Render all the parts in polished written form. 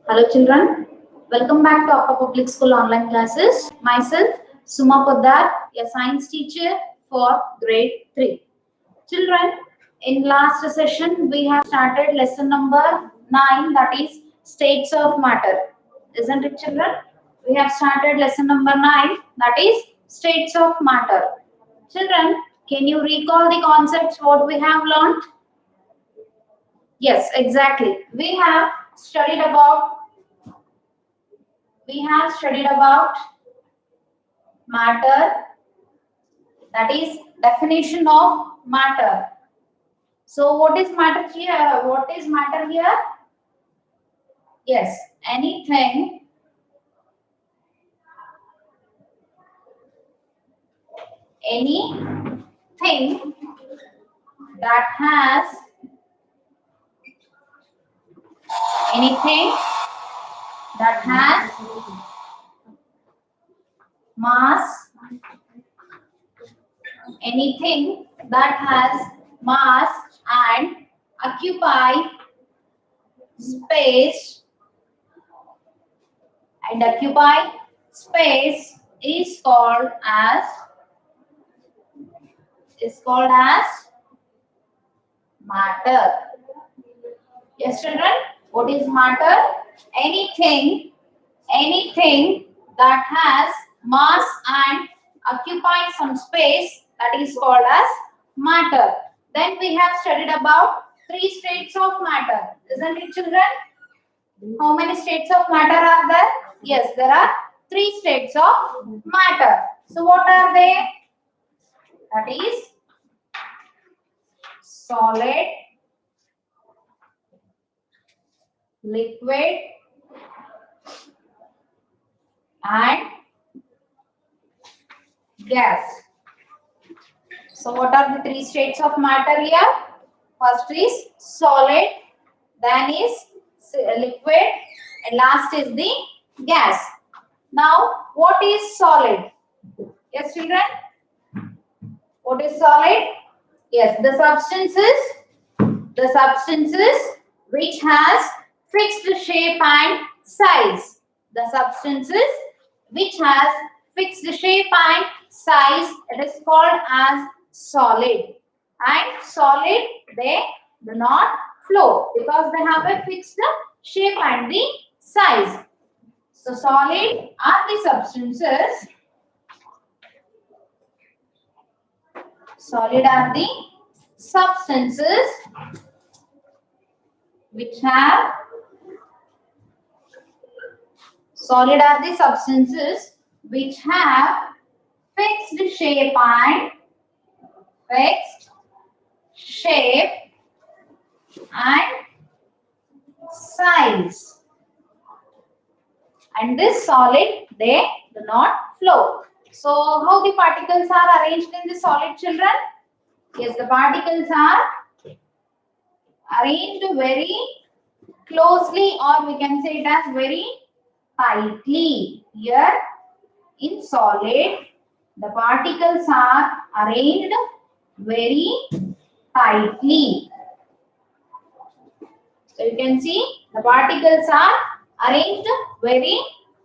Hello children, welcome back to Upper Public School online classes. Myself Suma Poddar, a science teacher for grade 3. Children, in last session we have started lesson number 9, that is states of matter. Isn't it children? We have started lesson number 9, that is states of matter. Children, can you recall the concepts what we have learned? Yes, exactly. We have studied about matter, that is definition of matter. So what is matter here? Yes, anything that has mass, and occupy space is called as matter. Yes children, what is matter? Anything that has mass and occupies some space, that is called as matter. Then we have studied about 3 states of matter, isn't it children? How many states of matter are there? Yes, there are 3 states of matter. So what are they? That is solid, liquid, and gas. So what are the 3 states of matter here? First is solid, then is liquid, and last is the gas. Now what is solid? Yes children, what is solid? Yes, the substances which has fixed shape and size. The substances which has fixed shape and size, it is called as solid. And solid, they do not flow because they have a fixed shape and the size. So solid are the substances. Solid are the substances which have fixed shape and size. And this solid, they do not flow. So how the particles are arranged in the solid children? Yes, the particles are arranged very closely, or we can say it as very tightly. Here in solid, the particles are arranged very tightly. So you can see the particles are arranged very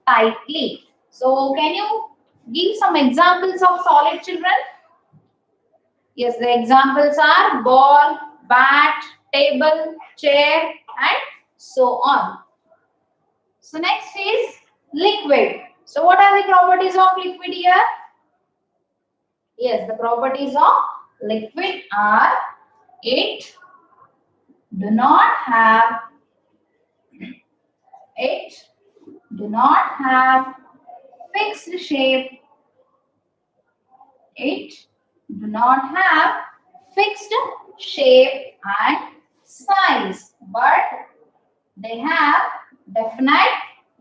tightly. So can you give some examples of solid children? Yes, the examples are ball, bat, table, chair, and so on. So next is liquid. So what are the properties of liquid here? Yes, the properties of liquid are it do not have fixed shape. It do not have fixed shape and size, but they have definite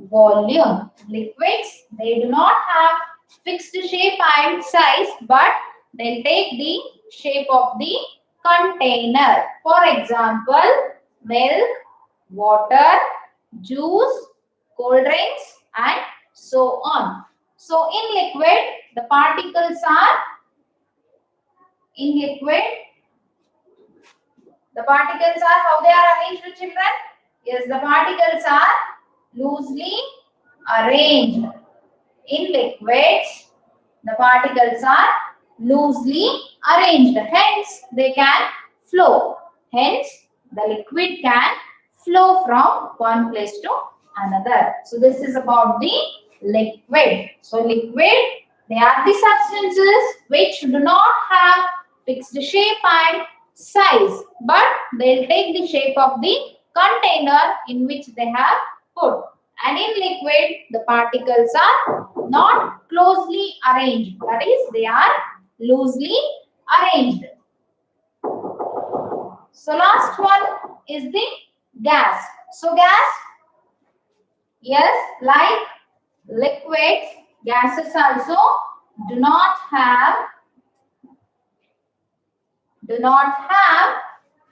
volume. Liquids, they do not have fixed shape and size, but they'll take the shape of the container. For example, milk, water, juice, cold drinks, and so on. So in liquid, the particles are how they are arranged, children? Yes, the particles are loosely arranged. In liquids, the particles are loosely arranged. Hence, they can flow. Hence, the liquid can flow from one place to another. So, this is about the liquid. So, liquid, they are the substances which do not have fixed shape and size, but they'll take the shape of the container in which they have put. And in liquid, the particles are not closely arranged. That is, they are loosely arranged. So last one is the gas. So gas, yes, like liquids, gases also do not have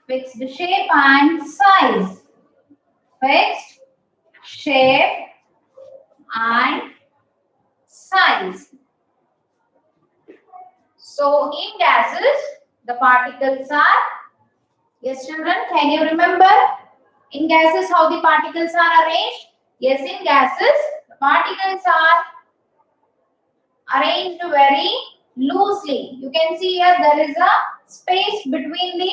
fixed shape and size. Fixed shape and size. So in gases, the particles are, yes children, can you remember in gases how the particles are arranged? Yes, in gases, the particles are arranged very loosely. You can see here there is a space between the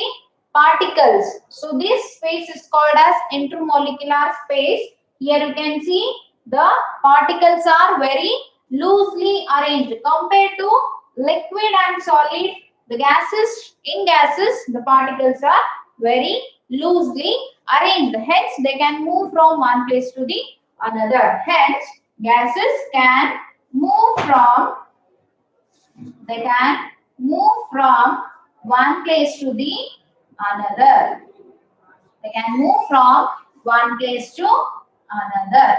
particles. So this space is called as intermolecular space. Here you can see the particles are very loosely arranged compared to liquid and solid. The gases, in gases, the particles are very loosely arranged. Hence, they can move from one place to the another. Hence, gases can move from one place to the another. They can move from one place to another.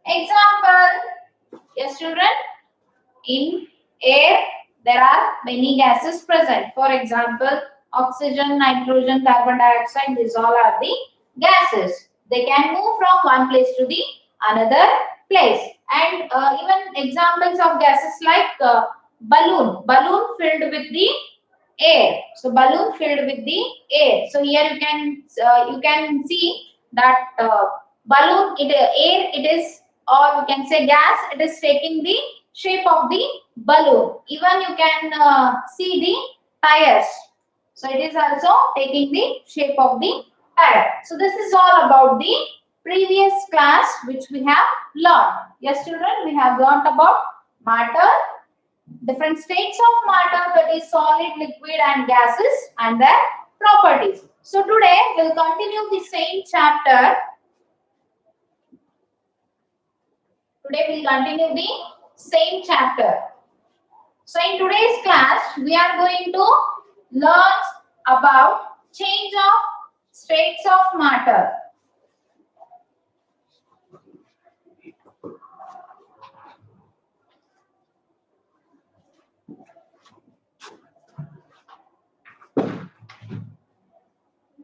Example, yes children, in air there are many gases present. For example, oxygen, nitrogen, carbon dioxide, these all are the gases. They can move from one place to the another place. And even examples of gases like balloon filled with the air. So balloon filled with the air. So here you can see that balloon, air it is, or you can say gas, it is taking the shape of the balloon. Even you can see the tires. So it is also taking the shape of the tire. So this is all about the previous class which we have learned. Yes children, we have learnt about matter, different states of matter, that is solid, liquid and gases, and their properties. So today we'll continue the same chapter. Today we'll continue the same chapter. So in today's class, we are going to learn about change of states of matter.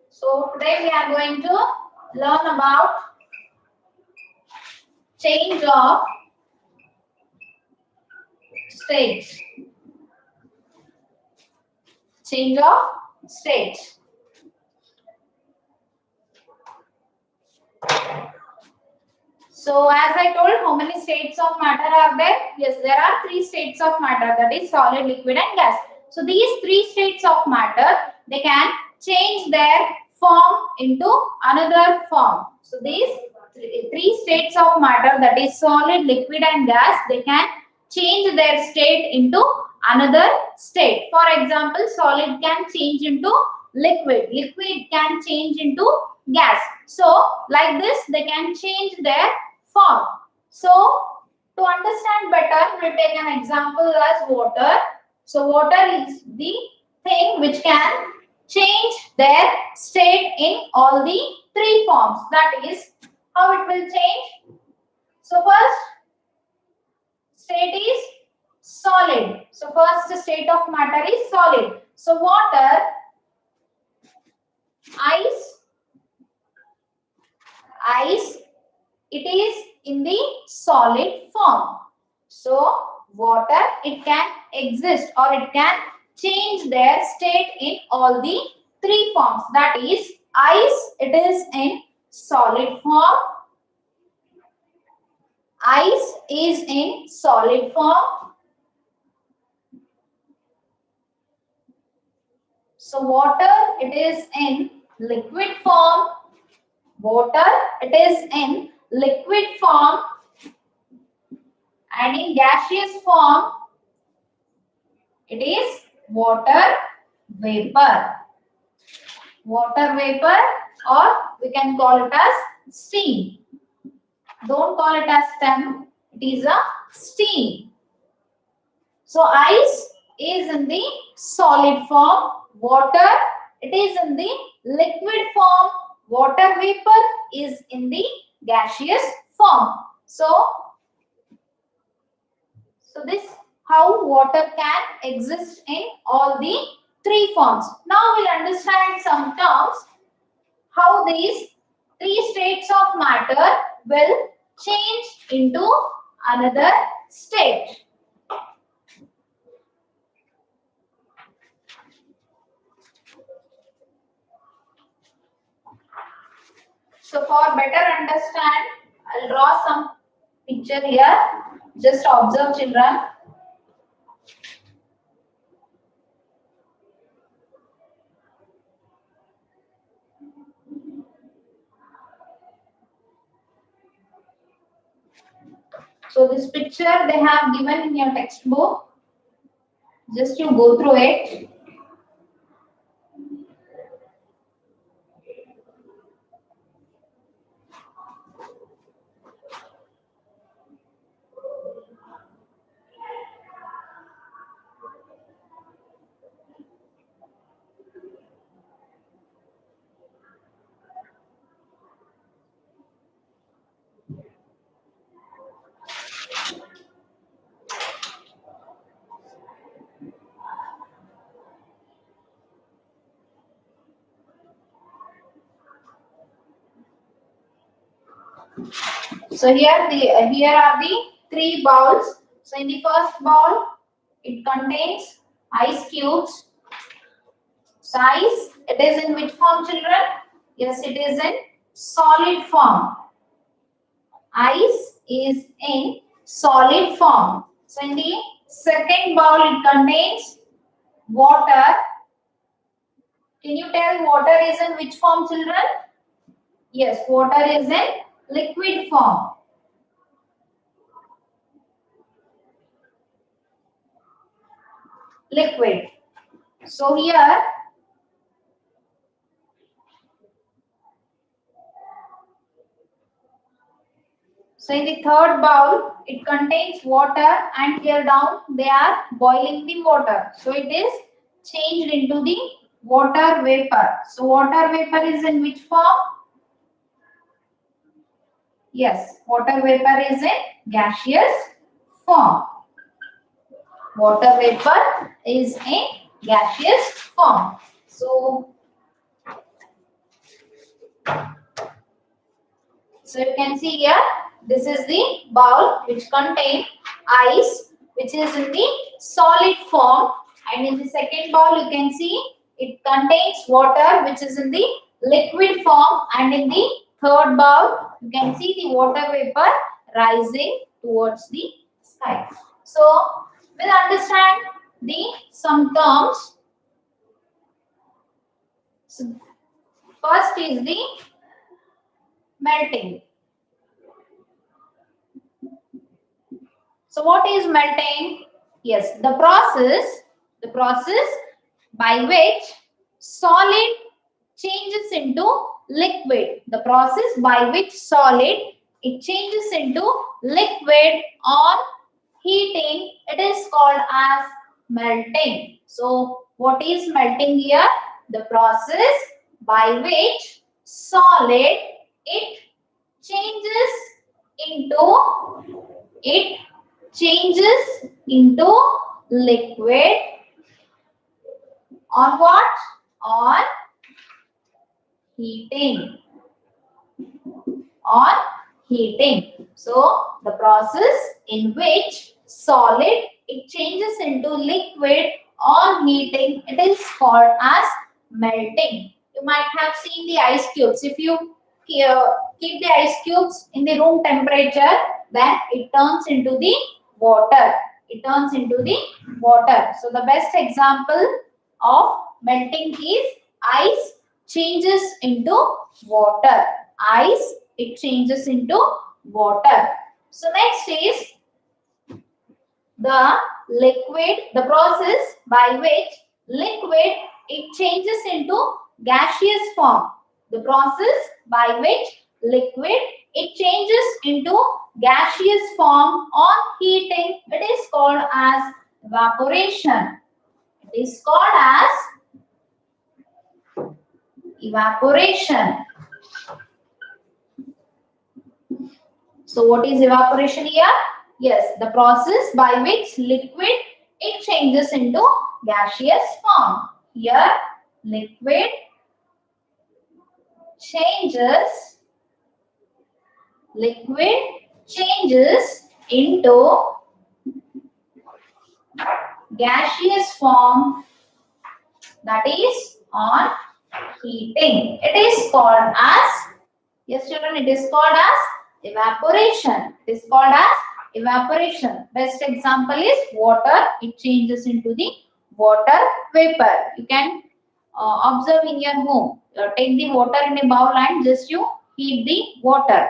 So today we are going to learn about change of states. Change of states. So as I told, how many states of matter are there? Yes, there are 3 states of matter, that is solid, liquid and gas. So these 3 states of matter, they can change their form into another form. So these 3 states of matter, that is solid, liquid and gas, they can change their state into another state. For example, solid can change into liquid, liquid can change into gas. So like this, they can change their form. So to understand better, we'll take an example as water. So water is the thing which can change their state in all the 3 forms. That is how it will change. So first state is solid. So first state of matter is solid. So water, ice, it is in the solid form. So water, it can exist or it can change their state in all the 3 forms. That is ice, it is in solid form. Ice is in solid form. So water, it is in liquid form. Water, it is in liquid form. And in gaseous form, it is water vapor. Water vapor, or we can call it as steam. Don't call it as steam, it is a steam. So ice is in the solid form, water it is in the liquid form, water vapor is in the gaseous form. So this how water can exist in all the three forms. Now we'll understand some terms how these three states of matter will change into another state. So for better understand, I'll draw some picture here. Just observe, children. So this picture they have given in your textbook. Just you go through it. So here are the three bowls. So in the first bowl, it contains ice cubes. Size, it is in which form, children? Yes, it is in solid form. Ice is in solid form. So in the second bowl, it contains water. Can you tell water is in which form, children? Yes, water is in liquid form. Liquid. So here, so in the third bowl, it contains water, and here down they are boiling the water. So it is changed into the water vapor. So water vapor is in which form? Yes, water vapor is in gaseous form. Water vapor is in gaseous form. So you can see here, this is the bowl which contains ice, which is in the solid form, and in the second bowl you can see it contains water, which is in the liquid form, and in the third bowl you can see the water vapor rising towards the sky. So we'll understand some terms. So first is the melting. So what is melting? Yes, the process by which solid changes into liquid. The process by which solid it changes into liquid on heating, it is called as melting. So what is melting here? The process by which solid it changes into liquid on what? On heating. On heating. So the process in which solid it changes into liquid on heating, it is called as melting. You might have seen the ice cubes. If you keep the ice cubes in the room temperature, then it turns into the water. It turns into the water. So the best example of melting is ice changes into water. Ice, it changes into water. So next is the liquid, the process by which liquid, it changes into gaseous form. The process by which liquid, it changes into gaseous form on heating, it is called as evaporation. It is called as evaporation. So what is evaporation here? Yes, the process by which liquid, it changes into gaseous form. Here liquid changes into gaseous form, that is on heating. It is called as, yes children, it is called as evaporation. It is called as evaporation. Best example is water. It changes into the water vapor. You can observe in your home. Take the water in a bowl and just you heat the water.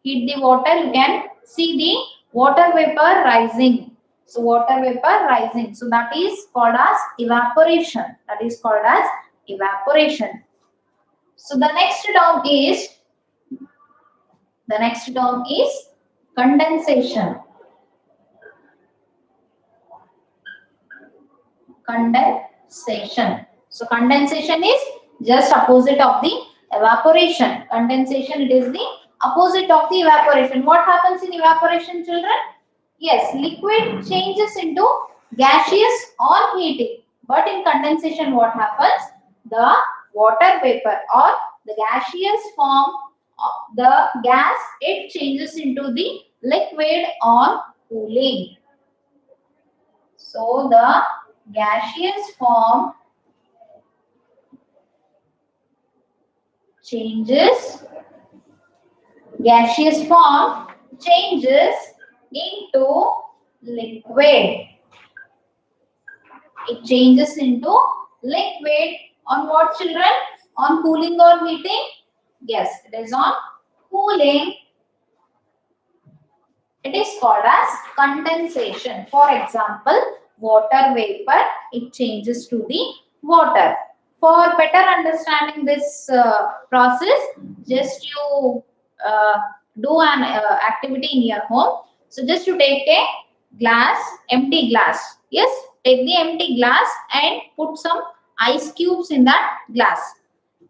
Heat the water, you can see the water vapor rising. So water vapor rising. So that is called as evaporation. That is called as evaporation. So the next term is condensation. Condensation. So condensation is just opposite of the evaporation. Condensation, it is the opposite of the evaporation. What happens in evaporation, children? Yes, liquid changes into gaseous on heating. But in condensation, what happens? The water vapor or the gaseous form of the gas, it changes into the liquid on cooling. So the gaseous form changes into liquid. It changes into liquid on what, children? On cooling or heating? Yes, it is on cooling. It is called as condensation. For example, water vapor, it changes to the water. For better understanding this process, just you do an activity in your home. So just you take a glass, empty glass. Yes, take the empty glass and put some ice cubes in that glass.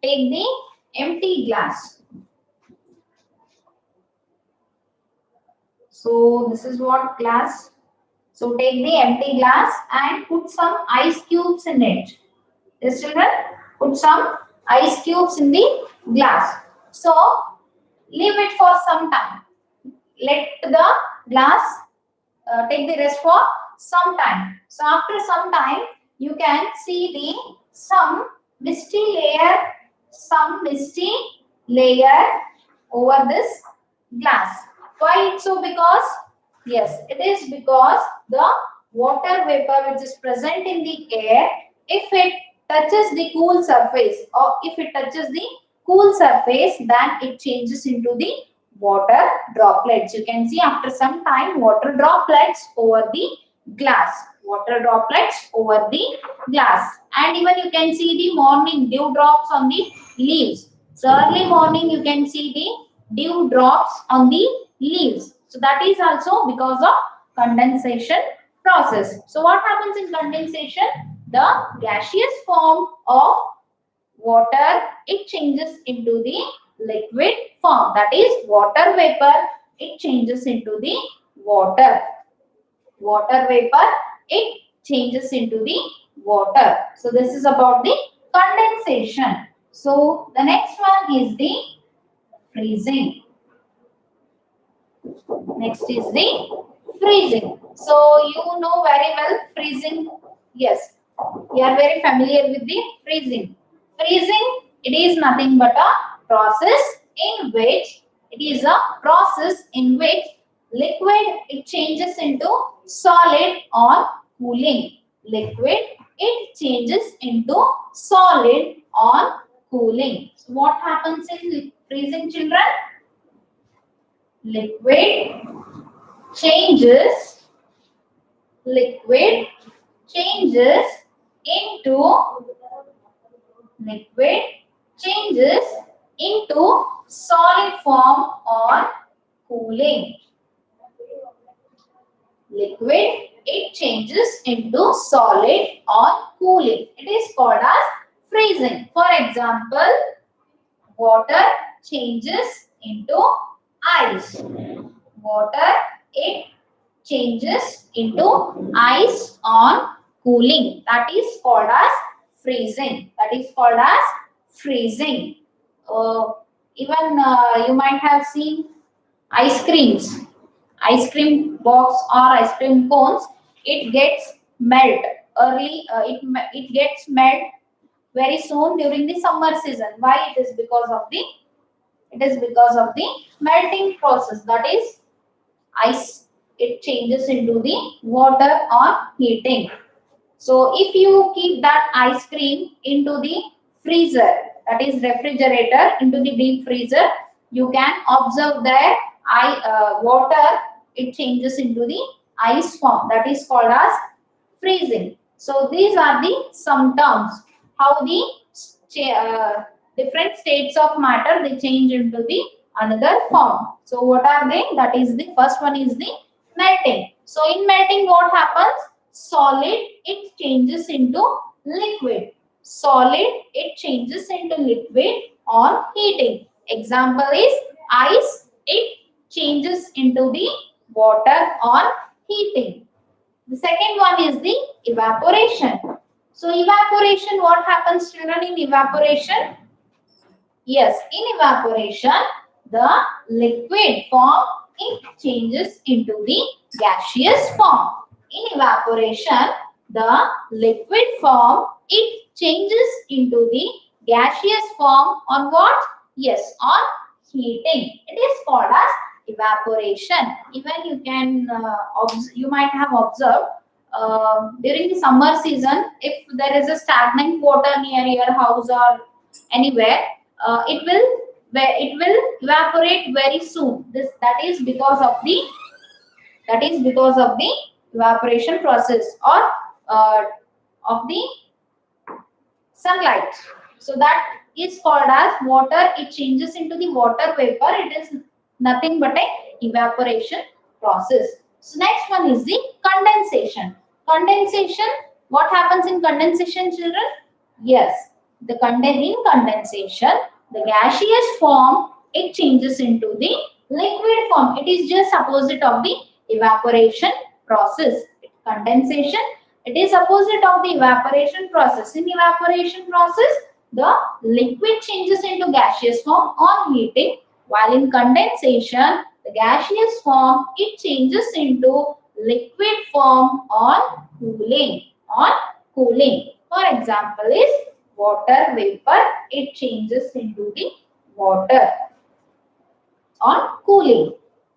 Take the empty glass. So this is what glass. So take the empty glass and put some ice cubes in it. Yes, children, put some ice cubes in the glass. So leave it for some time. Let the glass take the rest for some time. So after some time, you can see some misty layer over this glass. Why it's so? Because yes, it is because the water vapor which is present in the air, if it touches the cool surface or if it touches the cool surface, then it changes into the water droplets. You can see after some time water droplets over the glass. Water droplets over the glass. And even you can see the morning dew drops on the leaves. So early morning you can see the dew drops on the leaves. So that is also because of condensation process. So what happens in condensation? The gaseous form of water, it changes into the liquid form. That is water vapor, it changes into the water. Water vapor, it changes into the water. So this is about the condensation. So the next one is the freezing. Next is the freezing. So you know very well freezing. Yes, you are very familiar with the freezing. Freezing, it is nothing but a process in which it is a process in which liquid it changes into solid on cooling. Liquid it changes into solid on cooling. So what happens in freezing, children? Liquid changes into liquid changes into solid form on cooling. Liquid it changes into solid on cooling. It is called as freezing. For example, water changes into ice. Water it changes into ice on cooling. That is called as freezing. That is called as freezing. Even you might have seen ice creams. Ice cream box or ice cream cones, it gets melt early. It gets melt very soon during the summer season. Why? It is because of the melting process. That is ice. It changes into the water on heating. So if you keep that ice cream into the freezer, that is refrigerator, into the deep freezer, you can observe that water it changes into the ice form. That is called as freezing. So these are the some terms how the different states of matter they change into the another form. So what are they? That is the first one is the melting. So in melting what happens? Solid it changes into liquid. Solid it changes into liquid on heating. Example is ice it changes into the water on heating. The second one is the evaporation. So evaporation, what happens, children, in evaporation? Yes, in evaporation, the liquid form it changes into the gaseous form. In evaporation, the liquid form it changes into the gaseous form on what? Yes, on heating. It is called as evaporation. Even you can you might have observed during the summer season, if there is a stagnant water near your house or anywhere, it will evaporate very soon. That is because of the evaporation process or of the sunlight. So that is called as water. It changes into the water vapor. It is nothing but a evaporation process. So next one is the condensation. Condensation. What happens in condensation, children? Yes, in condensation, the gaseous form it changes into the liquid form. It is just opposite of the evaporation process. Condensation, it is opposite of the evaporation process. In evaporation process, the liquid changes into gaseous form on heating, while in condensation, the gaseous form it changes into liquid form on cooling. On cooling. For example, is water vapor. It changes into the water on cooling.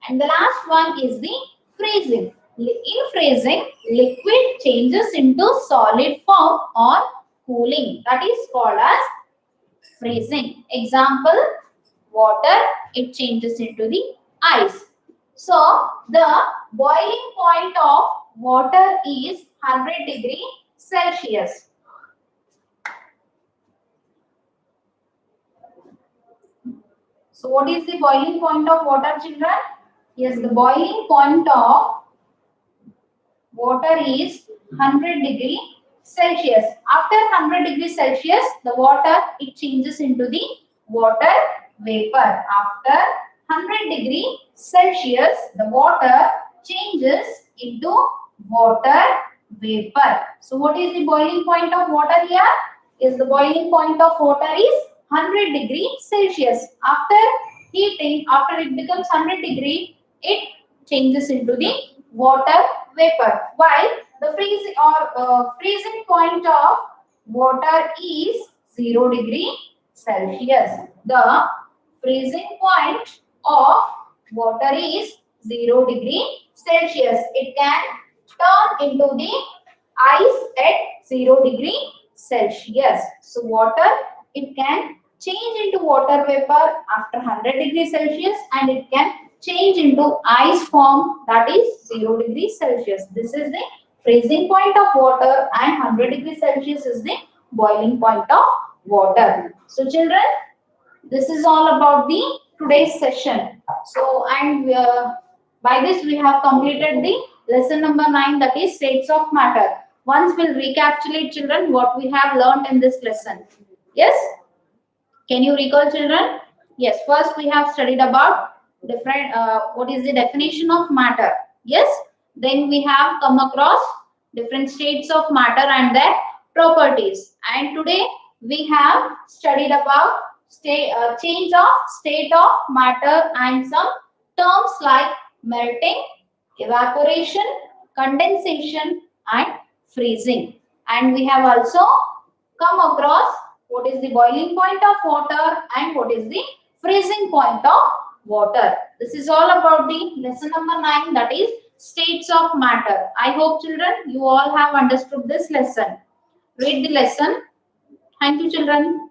And the last one is the freezing. In freezing, liquid changes into solid form on cooling. That is called as freezing. Example, water, it changes into the ice. So, the boiling point of water is 100 degree Celsius. So, what is the boiling point of water, children? Yes, the boiling point of water is 100 degree Celsius. After 100 degrees Celsius, the water it changes into the water vapor. After 100 degree Celsius, the water changes into water vapor. So what is the boiling point of water here? Is the boiling point of water is 100 degree Celsius. After heating, after it becomes 100 degree, it changes into the water vapor. While the freezing point of water is 0 degree Celsius. The freezing point of water is 0 degree Celsius. It can turn into the ice at 0 degree Celsius. So water, it can change into water vapor after 100 degrees Celsius, and it can change into ice form, that is 0 degrees Celsius. This is the freezing point of water, and 100 degrees Celsius is the boiling point of water. So children, this is all about the today's session. So, and by this we have completed the lesson number 9, that is states of matter. Once we'll recapitulate children what we have learned in this lesson. Yes? Can you recall children? Yes, first we have studied about different what is the definition of matter. Yes? Then we have come across different states of matter and their properties. And today we have studied about change of state of matter and some terms like melting, evaporation, condensation and freezing. And we have also come across what is the boiling point of water and what is the freezing point of water. This is all about the lesson number 9, that is states of matter. I hope children you all have understood this lesson. Read the lesson. Thank you children.